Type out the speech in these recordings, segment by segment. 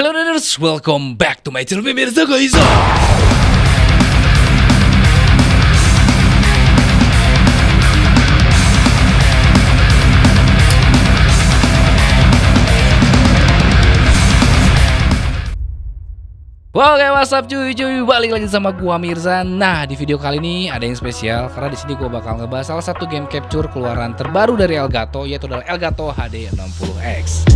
Hello Raiders, welcome back to my channel pemirsa guys. Oke, what's up cuy, balik lagi sama gua Mirza. Nah, di video kali ini ada yang spesial karena di sini gua bakal ngebahas salah satu game capture keluaran terbaru dari Elgato, yaitu adalah Elgato HD 60X.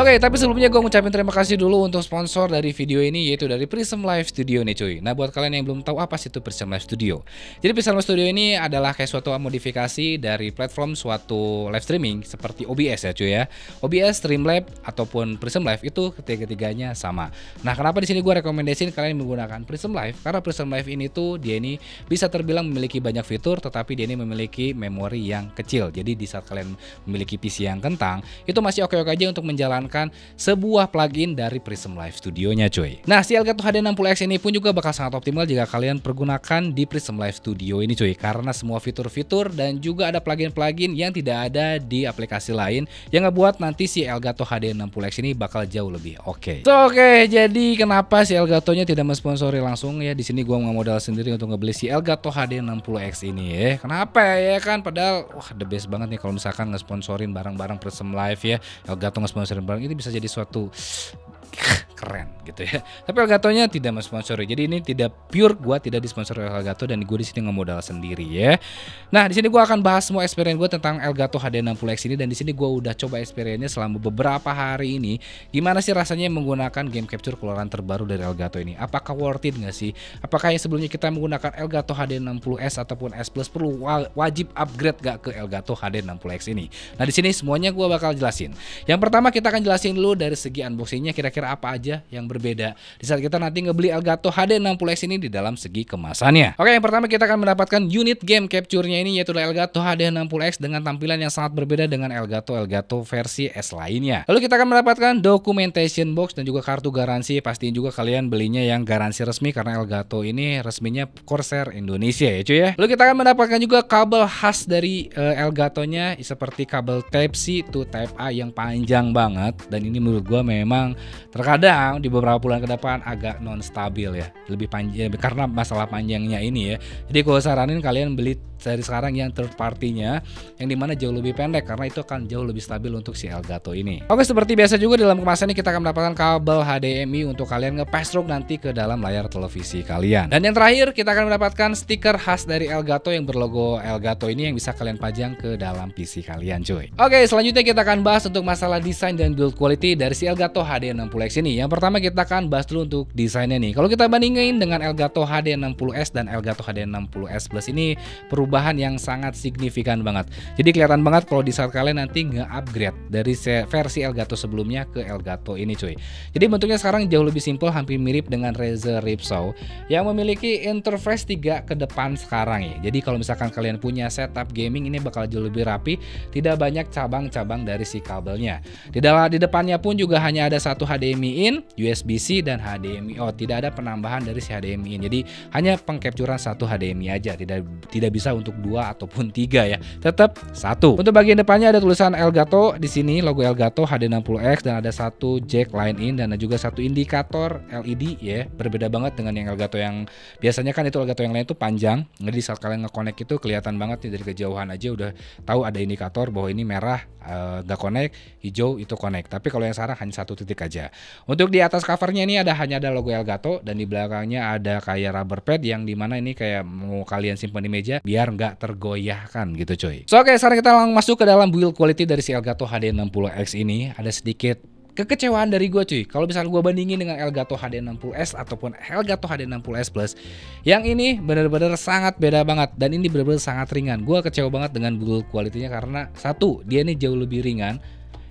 Oke, tapi sebelumnya gue ngucapin terima kasih dulu untuk sponsor dari video ini, yaitu dari Prism Live Studio nih cuy. Nah, buat kalian yang belum tahu apa sih itu Prism Live Studio. Jadi Prism Live Studio ini adalah kayak suatu modifikasi dari platform suatu live streaming seperti OBS ya cuy ya. OBS, Streamlab ataupun Prism Live itu ketiga-tiganya sama. Nah, kenapa di sini gue rekomendasiin kalian menggunakan Prism Live? Karena Prism Live ini tuh dia ini bisa terbilang memiliki banyak fitur, tetapi dia ini memiliki memori yang kecil. Jadi di saat kalian memiliki PC yang kentang, itu masih oke-oke aja untuk menjalankan sebuah plugin dari Prism Live Studio-nya cuy. Nah, si Elgato HD 60X ini pun juga bakal sangat optimal jika kalian pergunakan di Prism Live Studio ini cuy, karena semua fitur-fitur dan juga ada plugin-plugin yang tidak ada di aplikasi lain yang ngebuat nanti si Elgato HD 60X ini bakal jauh lebih oke. Oke, jadi kenapa si Elgato-nya tidak mensponsori langsung ya? Di sini gua nggak modal sendiri untuk ngebeli si Elgato HD 60X ini ya. Kenapa ya kan? Padahal wah the best banget nih kalau misalkan ngesponsorin barang-barang Prism Live ya. Elgato ngesponsorin barang ini bisa jadi suatu keren gitu ya. Tapi Elgato-nya tidak mensponsori. Jadi ini tidak pure gua tidak disponsori oleh Elgato dan gue di sini ngemodal sendiri ya. Nah, di sini gua akan bahas semua experience gue tentang Elgato HD 60X ini, dan di sini gua udah coba experience-nya selama beberapa hari ini. Gimana sih rasanya menggunakan game capture keluaran terbaru dari Elgato ini? Apakah worth it nggak sih? Apakah yang sebelumnya kita menggunakan Elgato HD 60S ataupun S Plus perlu wajib upgrade gak ke Elgato HD 60X ini? Nah, di sini semuanya gua bakal jelasin. Yang pertama kita akan jelasin dulu dari segi unboxingnya, kira-kira apa aja yang berbeda di saat kita nanti ngebeli Elgato HD 60X ini di dalam segi kemasannya. Oke, yang pertama kita akan mendapatkan unit game capture-nya ini, yaitu Elgato HD 60X dengan tampilan yang sangat berbeda dengan Elgato versi S lainnya. Lalu kita akan mendapatkan documentation box dan juga kartu garansi. Pastiin juga kalian belinya yang garansi resmi karena Elgato ini resminya Corsair Indonesia ya cuy ya. Lalu kita akan mendapatkan juga kabel khas dari Elgato-nya seperti kabel Type C to Type A yang panjang banget, dan ini menurut gua memang terkadang di beberapa bulan ke depan agak non stabil ya, lebih panjang karena masalah panjangnya ini ya. Jadi gue saranin kalian beli dari sekarang yang third party-nya, yang dimana jauh lebih pendek karena itu akan jauh lebih stabil untuk si Elgato ini. Oke, seperti biasa juga dalam kemasan ini kita akan mendapatkan kabel HDMI untuk kalian nge-pass-through nanti ke dalam layar televisi kalian. Dan yang terakhir kita akan mendapatkan stiker khas dari Elgato yang berlogo Elgato ini yang bisa kalian pajang ke dalam PC kalian cuy. Oke, selanjutnya kita akan bahas untuk masalah desain dan build quality dari si Elgato HD 60X ini. Yang pertama kita akan bahas dulu untuk desainnya nih. Kalau kita bandingin dengan Elgato HD 60S dan Elgato HD 60S Plus ini perubahan yang sangat signifikan banget. Jadi kelihatan banget kalau di saat kalian nanti nge-upgrade dari versi Elgato sebelumnya ke Elgato ini cuy. Jadi bentuknya sekarang jauh lebih simpel, hampir mirip dengan Razer Ripsaw yang memiliki interface 3 ke depan sekarang ya. Jadi kalau misalkan kalian punya setup gaming ini bakal jauh lebih rapi, tidak banyak cabang-cabang dari si kabelnya. Di depannya pun juga hanya ada satu HDMI in, USB-C dan HDMI out. Tidak ada penambahan dari si HDMI in. Jadi hanya pengcapturan satu HDMI aja, tidak bisa untuk 2 ataupun 3 ya. Tetap satu. Untuk bagian depannya ada tulisan Elgato di sini, logo Elgato HD 60X, dan ada satu jack line in dan ada juga satu indikator LED ya. Berbeda banget dengan yang Elgato yang biasanya kan itu Elgato yang lain tuh panjang. Jadi saat kalian nge-connect itu kelihatan banget nih dari kejauhan aja udah tahu ada indikator bahwa ini merah gak connect, hijau itu connect. Tapi kalau yang sekarang hanya satu titik aja. Untuk di atas covernya ini hanya ada logo Elgato, dan di belakangnya ada kayak rubber pad yang dimana ini kayak mau kalian simpan di meja biar nggak tergoyahkan gitu coy. Oke, sekarang kita langsung masuk ke dalam build quality dari si Elgato HD 60X ini. Ada sedikit kekecewaan dari gue cuy. Kalau misalnya gue bandingin dengan Elgato HD 60S ataupun Elgato HD 60S Plus, yang ini bener-bener sangat beda banget, dan ini bener-bener sangat ringan. Gue kecewa banget dengan build quality-nya karena satu, dia ini jauh lebih ringan.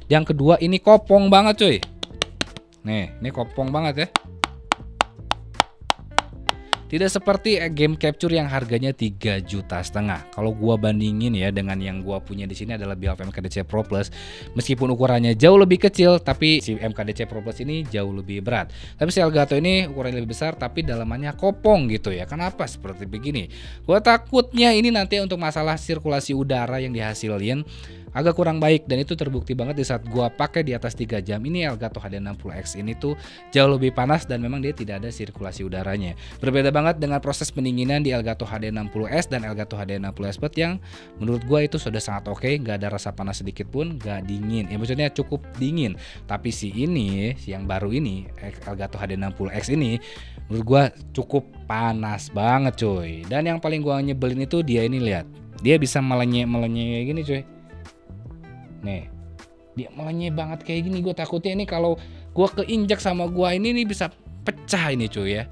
Yang kedua, ini kopong banget cuy. Nih, ini kopong banget ya. Tidak seperti game capture yang harganya 3,5 juta. Kalau gua bandingin ya dengan yang gua punya di sini adalah Behalf MKDC Pro Plus. Meskipun ukurannya jauh lebih kecil, tapi si MKDC Pro Plus ini jauh lebih berat. Tapi si Elgato ini ukurannya lebih besar, tapi dalamannya kopong gitu ya. Kenapa seperti begini? Gua takutnya ini nanti untuk masalah sirkulasi udara yang dihasilin agak kurang baik, dan itu terbukti banget di saat gua pakai di atas 3 jam. Ini Elgato HD60X ini tuh jauh lebih panas dan memang dia tidak ada sirkulasi udaranya. Berbeda banget dengan proses pendinginan di Elgato HD60S dan Elgato HD60S Plus yang menurut gua itu sudah sangat oke, nggak ada rasa panas sedikit pun, nggak dingin. Ya maksudnya cukup dingin. Tapi si yang baru ini Elgato HD60X ini menurut gua cukup panas banget cuy. Dan yang paling gua nyebelin itu dia ini, lihat. Dia bisa melenyek gini cuy. Nih, dia melenyek banget kayak gini. Gue takutnya ini kalau gue keinjak sama gue ini bisa pecah ini cuy ya.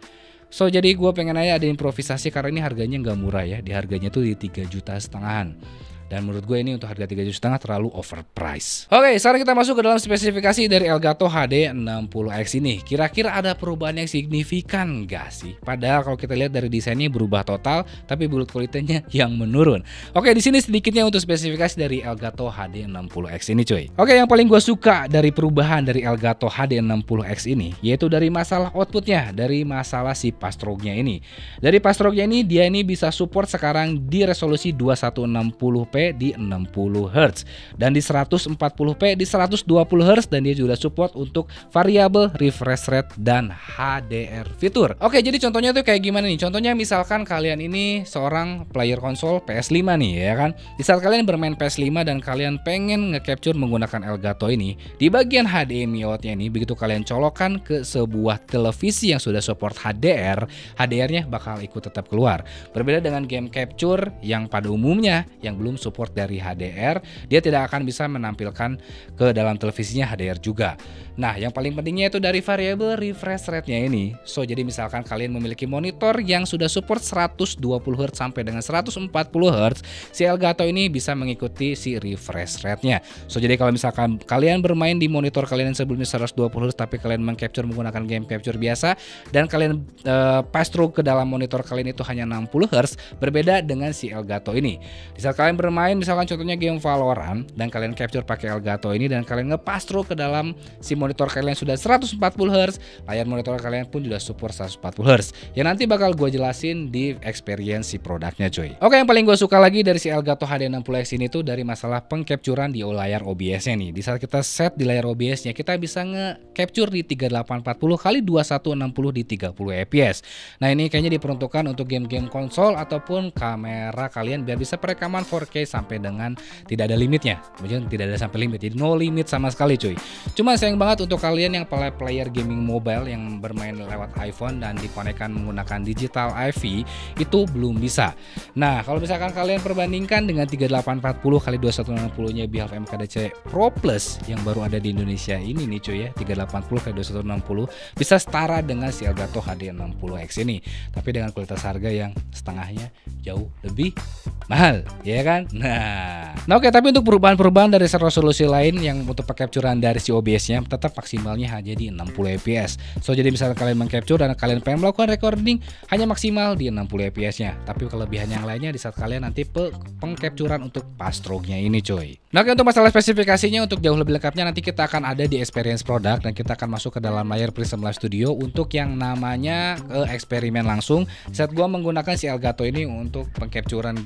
So jadi gue pengen aja ada improvisasi karena ini harganya nggak murah ya. Di harganya tuh di 3,5 juta. Dan menurut gue ini untuk harga 3,5 juta terlalu overpriced. Oke, sekarang kita masuk ke dalam spesifikasi dari Elgato HD60X ini. Kira-kira ada perubahan yang signifikan nggak sih? Padahal kalau kita lihat dari desainnya berubah total, tapi build quality-nya yang menurun. Oke, di sini sedikitnya untuk spesifikasi dari Elgato HD60X ini cuy. Oke, yang paling gue suka dari perubahan dari Elgato HD60X ini, yaitu dari masalah outputnya, dari masalah si pastrognya ini. Dari pastrognya ini, dia ini bisa support sekarang di resolusi 2160p di 60 Hz dan di 140p di 120 Hz, dan dia juga support untuk variabel refresh rate dan HDR fitur. Oke, jadi contohnya tuh kayak gimana nih? Contohnya misalkan kalian ini seorang player konsol PS5 nih ya kan. Di saat kalian bermain PS5 dan kalian pengen nge-capture menggunakan Elgato ini, di bagian HDMI outnya ini begitu kalian colokkan ke sebuah televisi yang sudah support HDR, HDR-nya bakal ikut tetap keluar. Berbeda dengan game capture yang pada umumnya yang belum support dari HDR, dia tidak akan bisa menampilkan ke dalam televisinya HDR juga. Nah, yang paling pentingnya itu dari variabel refresh rate-nya ini. So, jadi misalkan kalian memiliki monitor yang sudah support 120 Hz sampai dengan 140 Hz, si Elgato ini bisa mengikuti si refresh rate-nya. So, jadi kalau misalkan kalian bermain di monitor kalian yang sebelumnya 120 Hz tapi kalian meng-capture menggunakan game capture biasa dan kalian pass through ke dalam monitor kalian itu hanya 60 Hz, berbeda dengan si Elgato ini. Di saat kalian bermain misalkan contohnya game Valorant dan kalian capture pakai Elgato ini dan kalian nge-pass through ke dalam si monitor kalian sudah 140 Hz, layar monitor kalian pun sudah support 140 Hz. Yang nanti bakal gue jelasin di experience si produknya cuy. Oke, yang paling gue suka lagi dari si Elgato HD60X ini tuh dari masalah pengcapturean di layar OBS-nya nih. Di saat kita set di layar OBS-nya, kita bisa nge-capture di 3840 x 2160 di 30 fps. Nah, ini kayaknya diperuntukkan untuk game-game konsol ataupun kamera kalian biar bisa perekaman 4K sampai dengan tidak ada limitnya. Maksudnya tidak ada sampai limit, jadi no limit sama sekali cuy. Cuma sayang banget untuk kalian yang player gaming mobile yang bermain lewat iPhone dan dikonekkan menggunakan digital IV itu belum bisa. Nah, kalau misalkan kalian perbandingkan dengan 3840 x 2160-nya Behalf MKDC Pro Plus yang baru ada di Indonesia ini nih cuy ya, 3840 x 2160 bisa setara dengan si Elgato HD60X ini, tapi dengan kualitas harga yang setengahnya jauh lebih mahal, ya kan? Nah oke, tapi untuk perubahan-perubahan dari resolusi lain yang untuk pengcapturean dari si OBS-nya tetap maksimalnya hanya di 60 fps. So, jadi misalnya kalian mengcapture dan kalian pengen melakukan recording hanya maksimal di 60 fps-nya. Tapi kelebihan yang lainnya di saat kalian nanti pengcapturean untuk pass through-nya ini cuy. Nah, oke, untuk masalah spesifikasinya untuk jauh lebih lengkapnya nanti kita akan ada di experience product dan kita akan masuk ke dalam layar Prism Live Studio untuk yang namanya eksperimen langsung saat gua menggunakan si Elgato ini untuk pengcapturean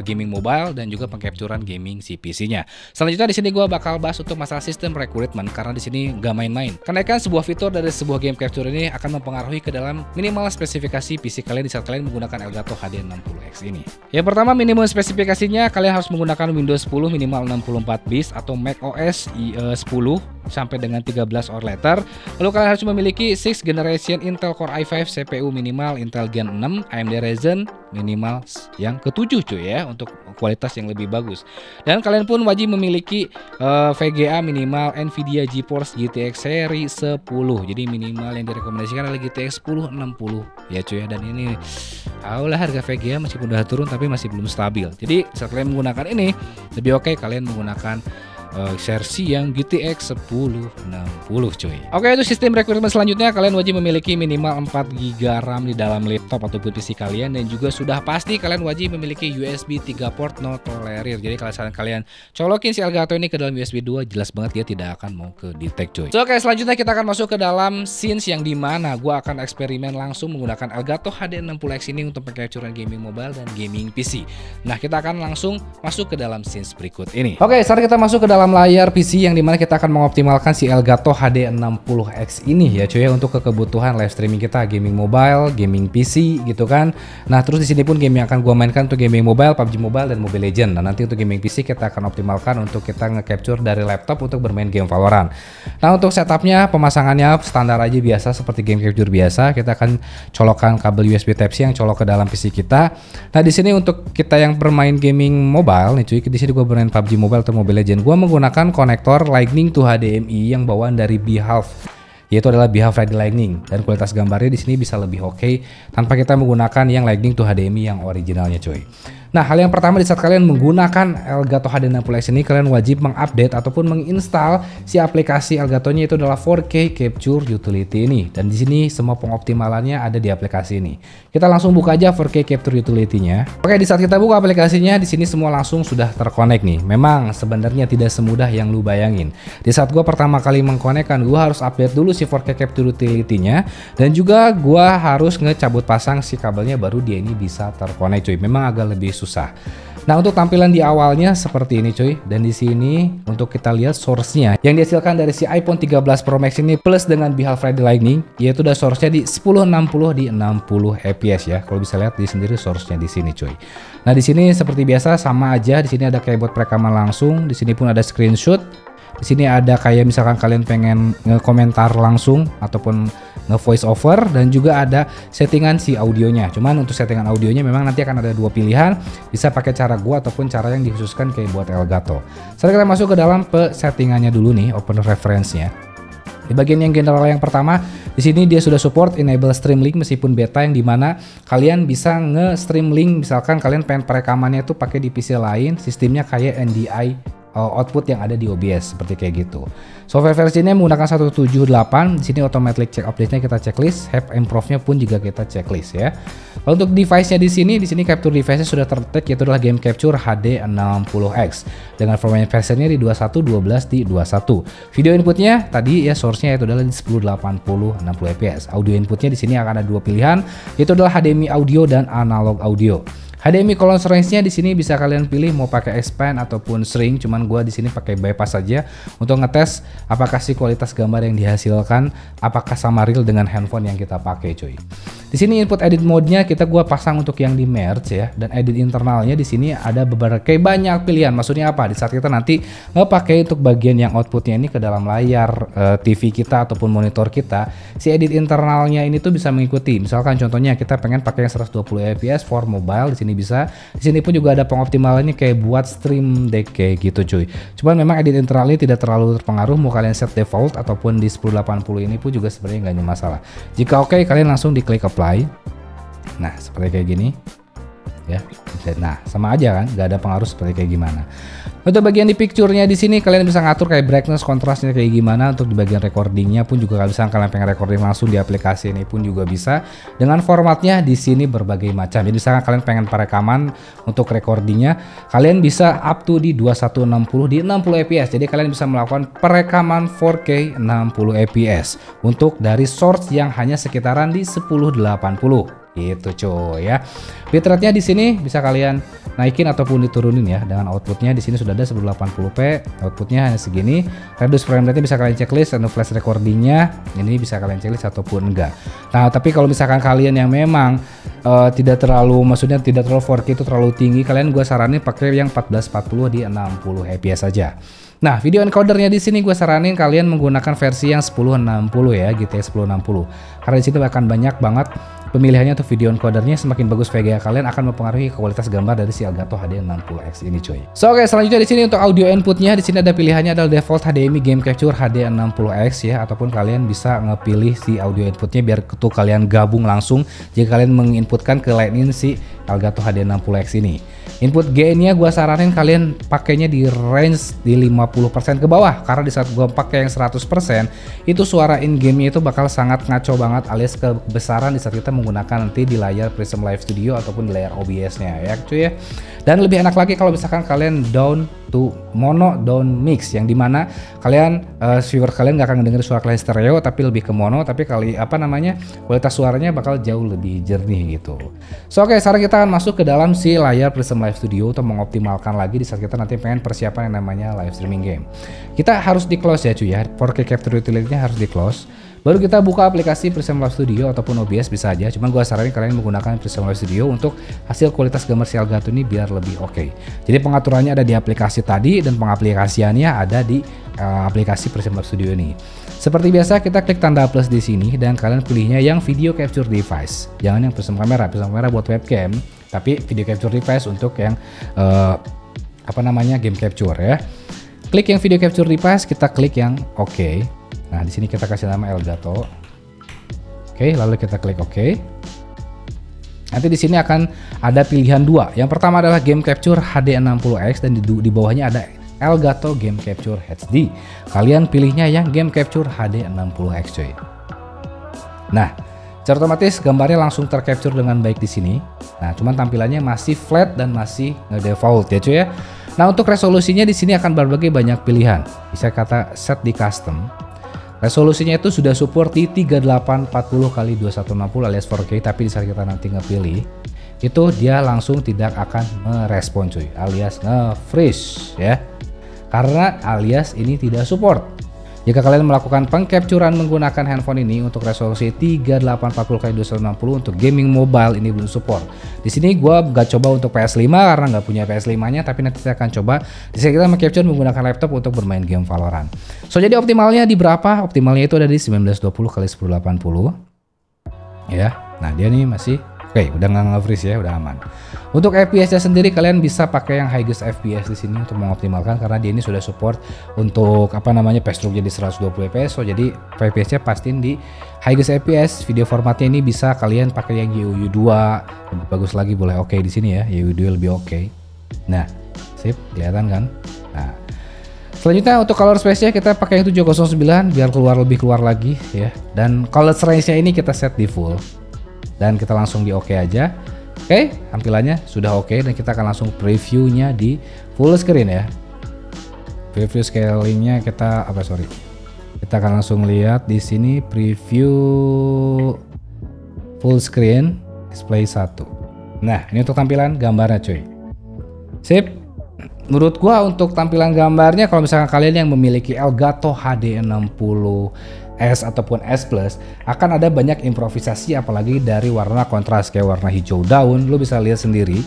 gaming mobile dan juga pengcapturean gaming si PC-nya. Selanjutnya di sini gua bakal bahas untuk masalah sistem recruitment karena di sini gak main-main. Kenaikan sebuah fitur dari sebuah game capture ini akan mempengaruhi ke dalam minimal spesifikasi PC kalian di saat kalian menggunakan Elgato HD60X ini. Yang pertama, minimum spesifikasinya kalian harus menggunakan Windows 10 minimal 64 bit atau macOS 10 sampai dengan 13 or later. Lalu kalian harus memiliki 6th generation Intel Core i5 CPU minimal Intel Gen 6 AMD Ryzen minimal yang ke-7 cuy ya, untuk kualitas yang lebih bagus. Dan kalian pun wajib memiliki VGA minimal Nvidia GeForce GTX seri 10. Jadi minimal yang direkomendasikan adalah GTX 1060 ya cuy ya. Dan ini lah harga VGA meskipun udah turun tapi masih belum stabil. Jadi saat kalian menggunakan ini lebih oke kalian menggunakan versi yang GTX 1060 cuy. Oke, itu sistem requirement selanjutnya, kalian wajib memiliki minimal 4 GB RAM di dalam laptop ataupun PC kalian, dan juga sudah pasti kalian wajib memiliki USB 3 port no tolerir. Jadi kalau kalian colokin si Elgato ini ke dalam USB 2, jelas banget dia tidak akan mau ke detect cuy. So, oke, selanjutnya kita akan masuk ke dalam scenes yang dimana gua akan eksperimen langsung menggunakan Elgato HD60X ini untuk pengcapturean gaming mobile dan gaming PC. Nah, kita akan langsung masuk ke dalam scenes berikut ini. Oke, saat kita masuk ke dalam layar PC yang dimana kita akan mengoptimalkan si Elgato HD60X ini ya cuy, untuk kebutuhan live streaming kita, gaming mobile, gaming PC gitu kan. Nah, terus di sini pun game yang akan gua mainkan untuk gaming mobile, PUBG Mobile dan Mobile Legends. Nah, nanti untuk gaming PC kita akan optimalkan untuk kita nge-capture dari laptop untuk bermain game Valorant. Nah, untuk setupnya, pemasangannya standar aja biasa seperti game capture biasa. Kita akan colokkan kabel USB Type-C yang colok ke dalam PC kita. Nah, di sini untuk kita yang bermain gaming mobile nih cuy, di sini gua bermain PUBG Mobile atau Mobile Legends, gua menggunakan konektor Lightning to HDMI yang bawaan dari Behave, yaitu adalah Behave Ready Lightning, dan kualitas gambarnya di sini bisa lebih oke tanpa kita menggunakan yang Lightning to HDMI yang originalnya cuy. Nah, hal yang pertama di saat kalian menggunakan Elgato HD60X ini, kalian wajib mengupdate ataupun menginstal si aplikasi Elgatonya, itu adalah 4K Capture Utility ini. Dan di sini semua pengoptimalannya ada di aplikasi ini. Kita langsung buka aja 4K Capture Utility-nya. Oke, di saat kita buka aplikasinya, di sini semua langsung sudah terkonek nih. Memang sebenarnya tidak semudah yang lu bayangin. Di saat gua pertama kali mengkonekkan, gua harus update dulu si 4K Capture Utility-nya, dan juga gua harus ngecabut pasang si kabelnya baru dia ini bisa terkonek cuy. Memang agak lebih susah. Nah, untuk tampilan di awalnya seperti ini cuy, dan di sini untuk kita lihat source-nya yang dihasilkan dari si iPhone 13 Pro Max ini plus dengan Behave Ready Lightning, yaitu udah source-nya di 1060 di 60 fps ya. Kalau bisa lihat di sendiri source-nya di sini cuy. Nah, di sini seperti biasa sama aja, di sini ada keyboard perekaman langsung, di sini pun ada screenshot. Di sini ada kayak misalkan kalian pengen nge-komentar langsung ataupun nge-voice over, dan juga ada settingan si audionya. Cuman untuk settingan audionya memang nanti akan ada dua pilihan, bisa pakai cara gua ataupun cara yang dikhususkan kayak buat Elgato. Sekarang kita masuk ke dalam settingannya dulu nih, open reference-nya. Di bagian yang general yang pertama, di sini dia sudah support enable stream link meskipun beta, yang dimana kalian bisa nge-stream link misalkan kalian pengen perekamannya itu pakai di PC lain, sistemnya kayak NDI output yang ada di OBS seperti kayak gitu. Software versinya menggunakan 178. Di sini automatic check update-nya kita checklist, have improve-nya pun juga kita checklist ya. Lalu untuk device-nya di sini capture device-nya sudah tertag, yaitu adalah game capture HD60X dengan format versionnya di 21, 12 di 21. Video inputnya tadi ya source-nya itu adalah di 1080 60 fps. Audio inputnya di sini akan ada dua pilihan, yaitu adalah HDMI audio dan analog audio. HDMI close range-nya di sini bisa kalian pilih mau pakai expand ataupun shrink, cuman gua di sini pakai bypass saja untuk ngetes apakah sih kualitas gambar yang dihasilkan apakah sama real dengan handphone yang kita pakai cuy. Di sini input edit mode-nya gua pasang untuk yang di merge ya, dan edit internalnya di sini ada beberapa kayak banyak pilihan. Maksudnya apa? Di saat kita nanti ngepakai untuk bagian yang outputnya ini ke dalam layar TV kita ataupun monitor kita, si edit internalnya ini tuh bisa mengikuti. Misalkan contohnya kita pengen pakai yang 120 fps for mobile, di sini bisa. Di sini pun juga ada pengoptimalannya kayak buat stream deck kayak gitu cuy. Cuman memang edit internal ini tidak terlalu terpengaruh, mau kalian set default ataupun di 1080 ini pun juga sebenarnya nggak ada masalah. Jika oke, kalian langsung diklik apply. Nah, seperti kayak gini ya. Nah, sama aja kan, nggak ada pengaruh seperti kayak gimana. Untuk bagian di picture-nya di sini kalian bisa ngatur kayak brightness, kontrasnya kayak gimana. Untuk di bagian recordingnya pun juga bisa, kalian pengen recording langsung di aplikasi ini pun juga bisa. Dengan formatnya di sini berbagai macam. Jadi misalkan kalian pengen perekaman untuk recordingnya, kalian bisa up to di 2160 di 60 fps. Jadi kalian bisa melakukan perekaman 4K 60 fps untuk dari source yang hanya sekitaran di 1080. Gitu cuy ya. Bitrate-nya di sini bisa kalian naikin ataupun diturunin ya. Dengan outputnya di sini sudah ada 1080p, outputnya hanya segini. Reduce frame rate-nya bisa kalian checklist, dan flash recordingnya ini bisa kalian checklist ataupun enggak. Nah, tapi kalau misalkan kalian yang memang tidak terlalu, maksudnya tidak terlalu 4K itu terlalu tinggi, kalian gua saranin pakai yang 1440 di 60 fps saja. Nah, video encodernya di sini gue saranin kalian menggunakan versi yang 1060 ya, GTX 1060. Karena di situ akan banyak banget pemilihannya untuk video encodernya. Semakin bagus VGA kalian akan mempengaruhi kualitas gambar dari si Elgato HD60X ini cuy. So oke, selanjutnya di sini untuk audio inputnya di sini ada pilihannya adalah default HDMI Game Capture HD60X ya, ataupun kalian bisa ngepilih si audio inputnya biar kalian gabung langsung jika kalian menginputkan ke line in si Elgato HD60X ini. Input gainnya gue saranin kalian pakainya di range di 50% ke bawah, karena di saat gue pakai yang 100% itu suara in game-nya itu bakal sangat ngaco banget alias kebesaran di saat kita menggunakan nanti di layar Prism Live Studio ataupun di layar OBS-nya ya cuy ya. Dan lebih enak lagi kalau misalkan kalian down to mono down mix, yang dimana kalian viewer kalian nggak akan ngedenger suara kalian stereo tapi lebih ke mono, tapi kualitas suaranya bakal jauh lebih jernih gitu. So oke, sekarang kita akan masuk ke dalam si layar Prism Live Studio untuk mengoptimalkan lagi di saat kita nanti pengen persiapan yang namanya live streaming game. Kita harus di close ya cuy ya, 4K capture utility-nya harus di close. Baru kita buka aplikasi Prism Live Studio ataupun OBS bisa aja. Cuman gue saranin kalian menggunakan Prism Live Studio untuk hasil kualitas gambar si Elgato ini biar lebih oke. Jadi pengaturannya ada di aplikasi tadi dan pengaplikasiannya ada di aplikasi Prism Live Studio ini. Seperti biasa kita klik tanda plus di sini dan kalian pilihnya yang video capture device. Jangan yang Prism kamera. Prism kamera buat webcam, tapi video capture device untuk yang game capture ya. Klik yang video capture device, kita klik yang oke. Nah, di sini kita kasih nama Elgato. Oke, lalu kita klik oke. Nanti di sini akan ada pilihan dua. Yang pertama adalah Game Capture HD60X dan di bawahnya ada Elgato Game Capture HD. Kalian pilihnya yang Game Capture HD60X cuy. Nah, secara otomatis gambarnya langsung tercapture dengan baik di sini. Nah, cuman tampilannya masih flat dan masih nge-default ya cuy ya. Nah, untuk resolusinya di sini akan berbagai banyak pilihan. Bisa kata set di custom. Resolusinya itu sudah support di 3840x2160 alias 4K, tapi di saat kita nanti ngepilih itu dia langsung tidak akan merespon cuy, alias nge-freeze ya. Karena alias ini tidak support. Jika kalian melakukan pengcapturean menggunakan handphone ini untuk resolusi 3840x2160 untuk gaming mobile ini belum support. Di sini gua nggak coba untuk PS5 karena nggak punya PS5-nya, tapi nanti saya akan coba di sini kita mengcapture menggunakan laptop untuk bermain game Valorant. So jadi optimalnya di berapa? Optimalnya itu ada di 1920x1080. Ya. Nah, dia nih masih oke, udah nggak nge-freeze ya, udah aman. Untuk FPS-nya sendiri kalian bisa pakai yang highest FPS di sini untuk mengoptimalkan karena dia ini sudah support untuk PS-Stroke jadi 120 fps. So jadi FPS-nya pastiin di highest FPS. Video formatnya ini bisa kalian pakai yang YUU 2. Lebih bagus lagi boleh oke di sini ya. YUU 2 lebih oke. Nah, sip, kelihatan kan? Nah, selanjutnya untuk color space-nya kita pakai yang 709 biar lebih keluar lagi ya. Dan color range-nya ini kita set di full. Dan kita langsung di oke aja. Oke, tampilannya sudah oke dan kita akan langsung previewnya di full screen ya. Preview scalingnya kita kita akan langsung lihat di sini preview full screen display 1. Nah, ini untuk tampilan gambarnya cuy. Sip. Menurut gua untuk tampilan gambarnya kalau misalkan kalian yang memiliki Elgato HD60S ataupun S Plus akan ada banyak improvisasi, apalagi dari warna kontras kayak warna hijau daun. Lo bisa lihat sendiri.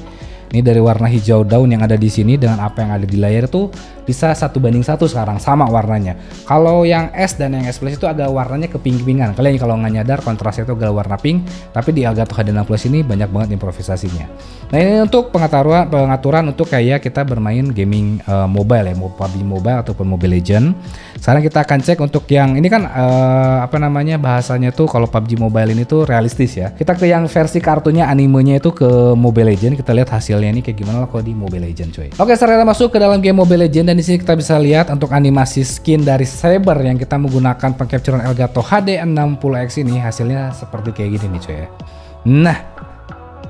Ini dari warna hijau daun yang ada di sini dengan apa yang ada di layar itu bisa 1:1 sekarang sama warnanya. Kalau yang S dan yang S Plus itu agak warnanya keping-pingan. Kalian kalau nggak nyadar kontrasnya itu agak warna pink, tapi di Elgato HD6 Plus ini banyak banget improvisasinya. Nah, ini untuk pengaturan untuk kayak kita bermain gaming mobile ya, mau PUBG Mobile ataupun Mobile Legend. Sekarang kita akan cek untuk yang ini kan bahasanya tuh kalau PUBG Mobile ini tuh realistis ya. Kita ke yang versi kartunya animenya itu ke Mobile Legend, kita lihat hasilnya ini kayak gimana kalau di Mobile Legend coy. Oke, sekarang kita masuk ke dalam game Mobile Legend dan di sini kita bisa lihat untuk animasi skin dari Saber yang kita menggunakan pengcapturean Elgato HD60X ini hasilnya seperti kayak gini nih coy ya. Nah,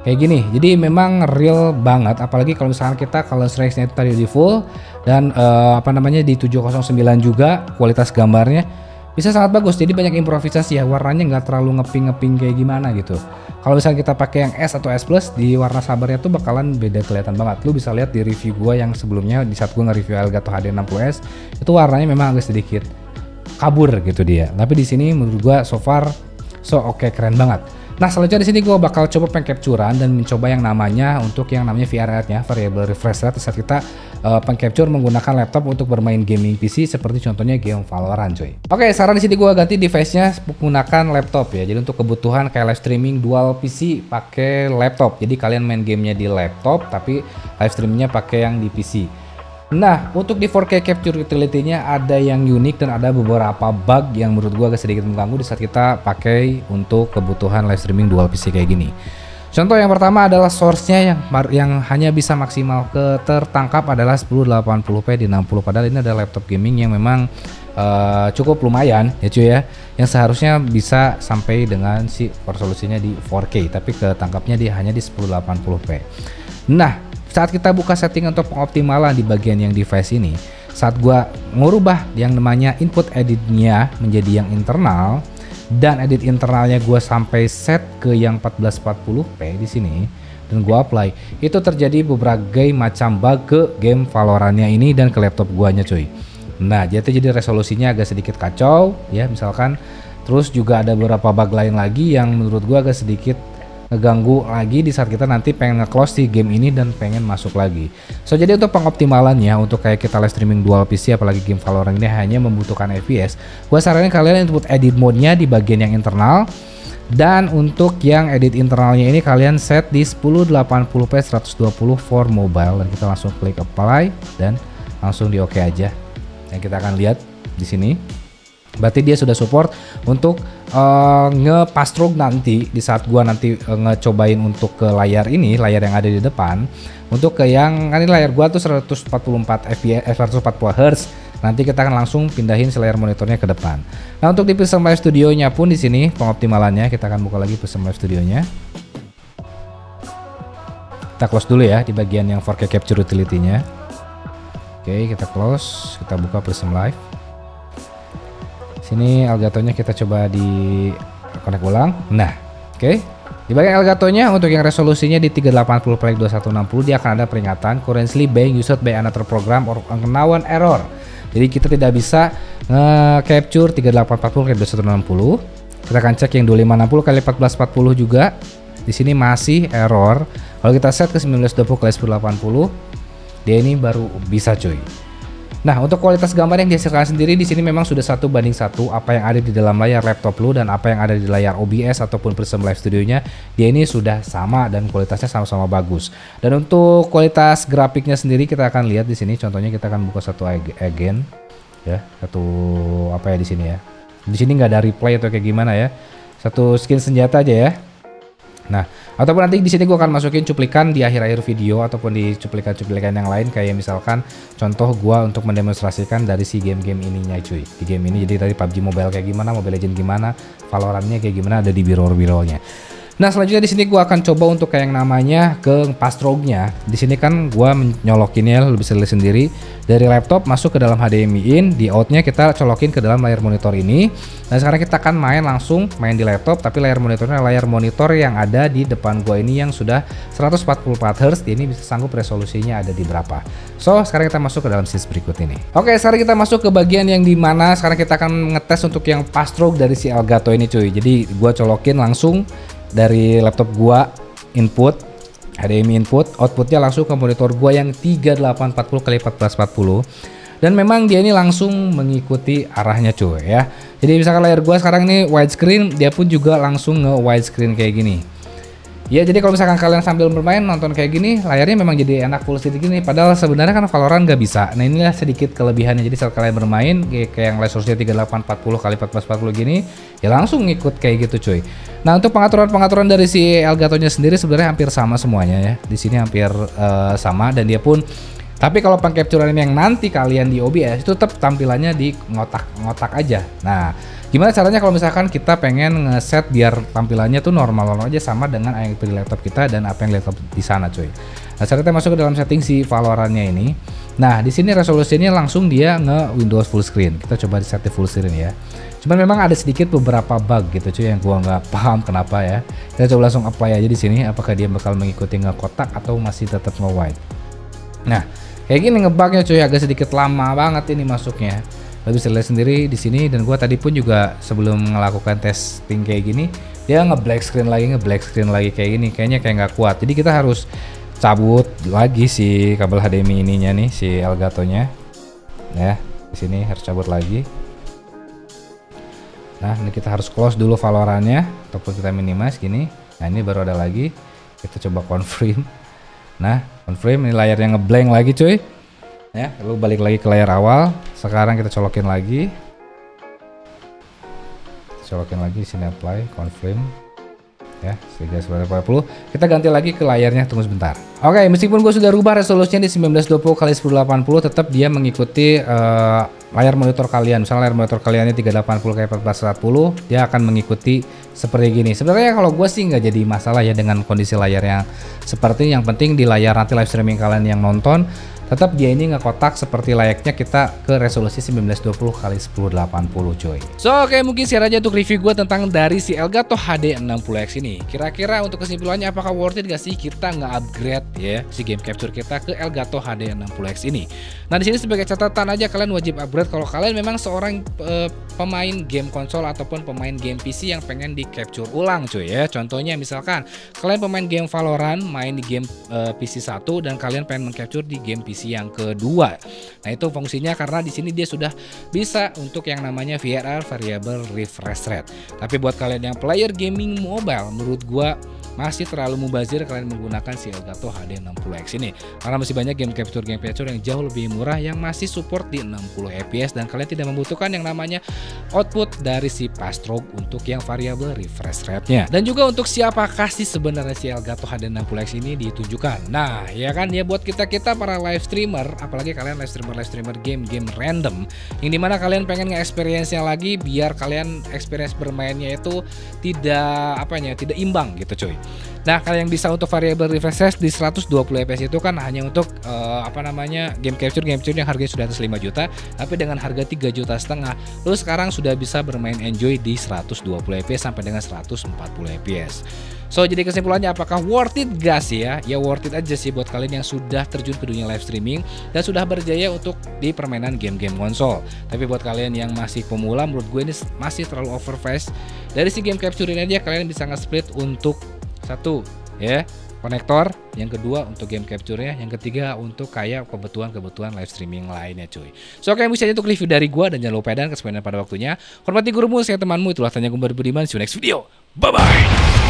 kayak gini, jadi memang real banget, apalagi kalau misalkan kita kalau range-nya itu tadi di full dan di 709 juga kualitas gambarnya bisa sangat bagus. Jadi banyak improvisasi ya, warnanya nggak terlalu ngeping-ngeping kayak gimana gitu. Kalau misalnya kita pakai yang S atau S Plus di warna sabarnya tuh bakalan beda kelihatan banget. Lu bisa lihat di review gua yang sebelumnya di saat gua nge-review Elgato HD60S itu warnanya memang agak sedikit kabur gitu dia. Tapi di sini menurut gua so far oke, keren banget. Nah, selanjutnya di sini gue bakal coba pengcapturean dan mencoba yang namanya VRR-nya, variable refresh rate, saat kita pengcapture menggunakan laptop untuk bermain gaming PC seperti contohnya game Valorant coy. Oke, saran di sini gue ganti device-nya menggunakan laptop ya. Jadi untuk kebutuhan kayak live streaming dual PC pakai laptop. Jadi kalian main gamenya di laptop tapi live streamingnya pakai yang di PC. Nah, untuk di 4K capture utility-nya ada yang unik dan ada beberapa bug yang menurut gua agak sedikit mengganggu di saat kita pakai untuk kebutuhan live streaming dual PC kayak gini. Contoh yang pertama adalah source-nya yang hanya bisa maksimal tertangkap adalah 1080p di 60, padahal ini adalah laptop gaming yang memang cukup lumayan ya cuy ya, yang seharusnya bisa sampai dengan si resolusinya di 4K, tapi ketangkapnya hanya di 1080p. Nah, saat kita buka setting untuk pengoptimalan di bagian yang device ini, saat gua ngubah yang namanya input editnya menjadi yang internal, dan edit internalnya gue sampai set ke yang 1440p di sini dan gue apply, itu terjadi berbagai macam bug ke game Valorantnya ini dan ke laptop guanya cuy. Nah, jadi resolusinya agak sedikit kacau ya misalkan, terus juga ada beberapa bug lain lagi yang menurut gue agak sedikit ngeganggu lagi di saat kita nanti pengen nge-close si game ini dan pengen masuk lagi. So jadi untuk pengoptimalannya, untuk kayak kita live streaming dual PC apalagi game Valorant ini hanya membutuhkan FPS, gue saranin kalian untuk edit mode-nya di bagian yang internal, dan untuk yang edit internalnya ini kalian set di 1080p 120 for mobile, dan kita langsung klik apply dan langsung di oke aja. Yang kita akan lihat di sini berarti dia sudah support untuk nge-pass-through nanti di saat gua nanti ngecobain untuk ke layar ini, layar yang ada di depan, untuk ke yang kan ini layar gua tuh 144 fps 140 Hz. Nanti kita akan langsung pindahin si layar monitornya ke depan. Nah, untuk di Prism Live Studio-nya pun di sini pengoptimalannya kita akan buka lagi Prism Live Studio-nya. Kita close dulu ya di bagian yang 4K capture utility-nya. Oke, kita close, kita buka Prism Live. Sini Elgatonya kita coba di connect ulang. Nah, oke. Di bagian Elgatonya untuk yang resolusinya di 380x2160 dia akan ada peringatan currently being used by another program or unknown error. Jadi kita tidak bisa nge-capture 3840x2160. Kita akan cek yang 2560x1440 juga. Di sini masih error. Kalau kita set ke 1920x1080, dia ini baru bisa cuy. Nah, untuk kualitas gambar yang dihasilkan sendiri di sini memang sudah 1:1 apa yang ada di dalam layar laptop lu dan apa yang ada di layar OBS ataupun Prism Live Studio-nya, dia ini sudah sama dan kualitasnya sama-sama bagus. Dan untuk kualitas grafiknya sendiri kita akan lihat di sini, contohnya kita akan buka satu agent ya, satu apa ya di sini ya. Di sini nggak ada replay atau kayak gimana ya. Satu skin senjata aja ya. Nah, ataupun nanti di sini gue akan masukin cuplikan di akhir-akhir video ataupun di cuplikan-cuplikan yang lain, kayak misalkan contoh gue untuk mendemonstrasikan dari si game-game ininya cuy. Di game ini jadi tadi PUBG Mobile kayak gimana, Mobile Legends gimana, Valorantnya kayak gimana, ada di biro-bironya. Nah, selanjutnya di sini gue akan coba untuk kayak yang namanya ke pass-through-nya. Di sini kan gue menyolokinnya, lu bisa lihat sendiri dari laptop masuk ke dalam HDMI in, di out-nya kita colokin ke dalam layar monitor ini. Nah, sekarang kita akan langsung main di laptop, tapi layar monitornya layar monitor yang ada di depan gue ini yang sudah 144 Hz. Ini bisa sanggup resolusinya ada di berapa. So, sekarang kita masuk ke dalam sisi berikut ini. Oke, sekarang kita masuk ke bagian yang dimana sekarang kita akan ngetes untuk yang pass-through dari si Elgato ini cuy. Jadi gue colokin langsung dari laptop gua input HDMI input, outputnya langsung ke monitor gua yang 3840x1440, dan memang dia ini langsung mengikuti arahnya cuy ya. Jadi misalkan layar gua sekarang ini widescreen, dia pun juga langsung nge widescreen kayak gini. Ya, jadi kalau misalkan kalian sambil bermain nonton kayak gini, layarnya memang jadi enak full sedikit gini. Padahal sebenarnya kan Valorant nggak bisa. Nah, inilah sedikit kelebihannya. Jadi saat kalian bermain kayak yang resolusinya 3840x1440 gini, ya langsung ngikut kayak gitu cuy. Nah, untuk pengaturan dari si Elgato-nya sendiri sebenarnya hampir sama semuanya ya. Di sini hampir sama, dan dia pun, tapi kalau pengcapturean yang nanti kalian di OBS itu tetap tampilannya di ngotak aja. Nah, gimana caranya kalau misalkan kita pengen ngeset biar tampilannya tuh normal aja sama dengan yang di laptop kita dan apa yang laptop di sana cuy. Nah, sekarang kita masuk ke dalam setting si Valorant-nya ini. Nah, di sini resolusinya langsung dia Windows full screen. Kita coba di set full screen ya. Cuman memang ada sedikit beberapa bug gitu cuy yang gua nggak paham kenapa ya. Kita coba langsung apply aja di sini, apakah dia bakal mengikuti ngekotak atau masih tetap nge-wide. Nah, kayak gini ngebugnya cuy, agak sedikit lama banget ini masuknya. Lo bisa lihat sendiri di sini, dan gua tadi pun juga sebelum melakukan testing kayak gini, dia nge-black screen lagi kayak gini, kayaknya kayak nggak kuat. Jadi kita harus cabut lagi si kabel HDMI ininya nih, si Elgato-nya. Ya, di sini harus cabut lagi. Nah, ini kita harus close dulu Valorant-nya ataupun kita minimize gini. Nah, ini baru ada lagi. Kita coba confirm. Nah, confirm, ini layarnya ngeblank lagi cuy. Ya, lalu balik lagi ke layar awal. Sekarang kita colokin lagi. Colokin lagi di sini apply, confirm. ya 1940. Kita ganti lagi ke layarnya, tunggu sebentar. Oke, meskipun gue sudah rubah resolusinya di 1920x1080, tetap dia mengikuti layar monitor kalian. Misalnya layar monitor kaliannya 380x1440, dia akan mengikuti seperti gini. Sebenarnya kalau gue sih nggak jadi masalah ya dengan kondisi layar yang seperti ini. Yang penting di layar nanti live streaming kalian yang nonton, tetap dia ini ngekotak seperti layaknya kita ke resolusi 1920x1080 coy. So oke, mungkin share aja untuk review gue tentang dari si Elgato HD 60X ini. Kira-kira untuk kesimpulannya apakah worth it gak sih kita nge-upgrade ya si game capture kita ke Elgato HD 60X ini. Nah di sini sebagai catatan aja, kalian wajib upgrade kalau kalian memang seorang pemain game konsol ataupun pemain game PC yang pengen di capture ulang cuy ya. Contohnya misalkan kalian pemain game Valorant, main di game PC 1 dan kalian pengen meng-capture di game PC yang kedua. Nah itu fungsinya karena di sini dia sudah bisa untuk yang namanya VRR, variable refresh rate. Tapi buat kalian yang player gaming mobile, menurut gua masih terlalu mubazir kalian menggunakan si Elgato HD 60X ini, karena masih banyak game capture yang jauh lebih murah yang masih support di 60 fps dan kalian tidak membutuhkan yang namanya output dari si Pastrobe untuk yang variable refresh rate-nya. Dan juga untuk siapakah sih sebenarnya si Elgato HD 60X ini ditujukan? Nah ya kan ya, buat kita para live streamer, apalagi kalian live streamer game random yang dimana kalian pengen nge-experience-nya lagi biar kalian experience bermainnya itu tidak tidak imbang gitu cuy. Nah kalau yang bisa untuk variable refresh rate di 120 fps itu kan hanya untuk game capture yang harganya sudah atas 5 juta, tapi dengan harga 3,5 juta lu sekarang sudah bisa bermain enjoy di 120 fps sampai dengan 140 fps. So jadi kesimpulannya apakah worth it gak sih ya? Ya worth it aja sih buat kalian yang sudah terjun ke dunia live streaming dan sudah berjaya untuk di permainan game-game konsol. Tapi buat kalian yang masih pemula, menurut gue ini masih terlalu overpriced. Dari si game capture ini aja kalian bisa nge-split untuk satu ya konektor, yang kedua untuk game capture-nya, yang ketiga untuk kayak kebutuhan live streaming lainnya cuy. So oke, bisa aja untuk review dari gua dan jangan lupa dan kesempatan pada waktunya. Hormati gurumu, saya temanmu, itulah Tanya Gumbar Budiman. See you next video. Bye bye.